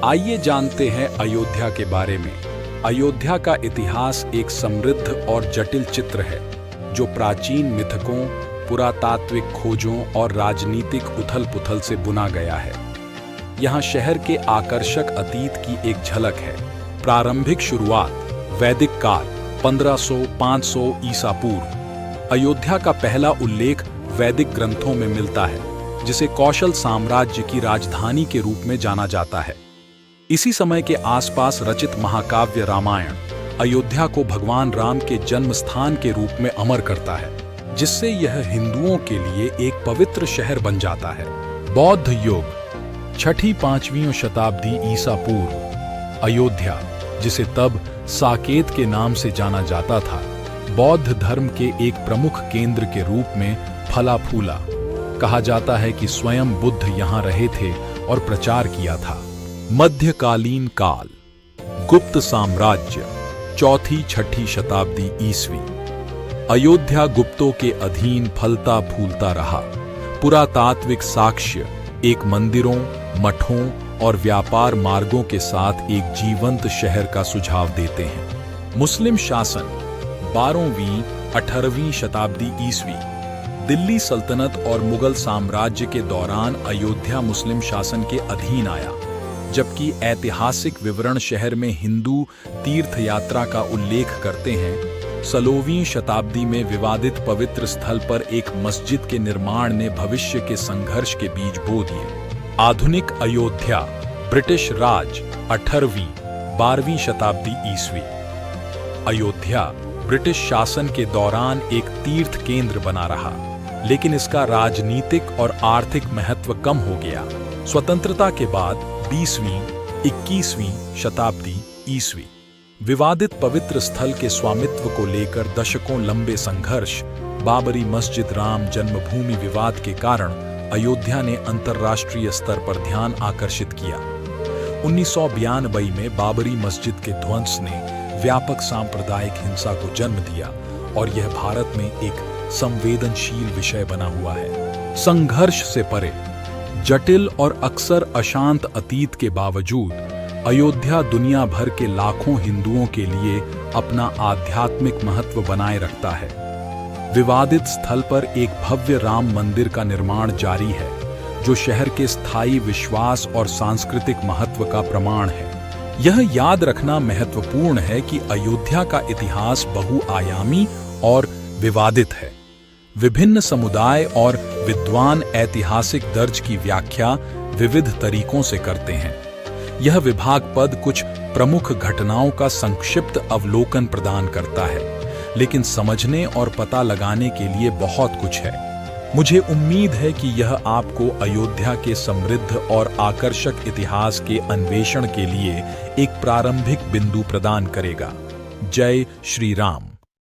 आइए जानते हैं अयोध्या के बारे में। अयोध्या का इतिहास एक समृद्ध और जटिल चित्र है जो प्राचीन मिथकों, पुरातात्विक खोजों और राजनीतिक उथल-पुथल से बुना गया है। यहाँ शहर के आकर्षक अतीत की एक झलक है। प्रारंभिक शुरुआत वैदिक काल 1500-500 ईसा पूर्व। अयोध्या का पहला उल्लेख वैदिक ग्रंथों में मिलता है, जिसे कौशल साम्राज्य की राजधानी के रूप में जाना जाता है। इसी समय के आसपास रचित महाकाव्य रामायण अयोध्या को भगवान राम के जन्म स्थान के रूप में अमर करता है, जिससे यह हिंदुओं के लिए एक पवित्र शहर बन जाता है। बौद्ध युग 6ठी-5वीं शताब्दी ईसा पूर्व। अयोध्या, जिसे तब साकेत के नाम से जाना जाता था, बौद्ध धर्म के एक प्रमुख केंद्र के रूप में फला फूला। कहा जाता है कि स्वयं बुद्ध यहाँ रहे थे और प्रचार किया था। मध्यकालीन काल गुप्त साम्राज्य 4ठी-6ठी शताब्दी ईस्वी। अयोध्या गुप्तों के अधीन फलता फूलता रहा। पुरातात्विक साक्ष्य एक मंदिरों, मठों और व्यापार मार्गों के साथ एक जीवंत शहर का सुझाव देते हैं। मुस्लिम शासन 12वीं-18वीं शताब्दी ईस्वी। दिल्ली सल्तनत और मुगल साम्राज्य के दौरान अयोध्या मुस्लिम शासन के अधीन आया, जबकि ऐतिहासिक विवरण शहर में हिंदू तीर्थ यात्रा का उल्लेख करते हैं। 16वीं शताब्दी में विवादित पवित्र स्थल पर एक मस्जिद के निर्माण ने भविष्य के संघर्ष के बीज बो दिए। आधुनिक अयोध्या ब्रिटिश राज 18वीं-12वीं शताब्दी ईस्वी। अयोध्या ब्रिटिश शासन के दौरान एक तीर्थ केंद्र बना रहा, लेकिन इसका राजनीतिक और आर्थिक महत्व कम हो गया। स्वतंत्रता के बाद 20वीं-21वीं शताब्दी ईस्वी। विवादित पवित्र स्थल के स्वामित्व को लेकर दशकों लंबे संघर्ष। बाबरी मस्जिद राम जन्मभूमि विवाद के कारण अयोध्या ने अंतर्राष्ट्रीय स्तर पर ध्यान आकर्षित किया। 1992 में बाबरी मस्जिद के ध्वंस ने व्यापक सांप्रदायिक हिंसा को जन्म दिया और यह भारत में एक संवेदनशील विषय बना हुआ है। संघर्ष से परे जटिल और अक्सर अशांत अतीत के बावजूद अयोध्या दुनिया भर के लाखों हिंदुओं के लिए अपना आध्यात्मिक महत्व बनाए रखता है। विवादित स्थल पर एक भव्य राम मंदिर का निर्माण जारी है, जो शहर के स्थायी विश्वास और सांस्कृतिक महत्व का प्रमाण है। यह याद रखना महत्वपूर्ण है कि अयोध्या का इतिहास बहुआयामी और विवादित है। विभिन्न समुदाय और विद्वान ऐतिहासिक दर्ज की व्याख्या विविध तरीकों से करते हैं। यह विभाग पद कुछ प्रमुख घटनाओं का संक्षिप्त अवलोकन प्रदान करता है, लेकिन समझने और पता लगाने के लिए बहुत कुछ है। मुझे उम्मीद है कि यह आपको अयोध्या के समृद्ध और आकर्षक इतिहास के अन्वेषण के लिए एक प्रारंभिक बिंदु प्रदान करेगा। जय श्री राम।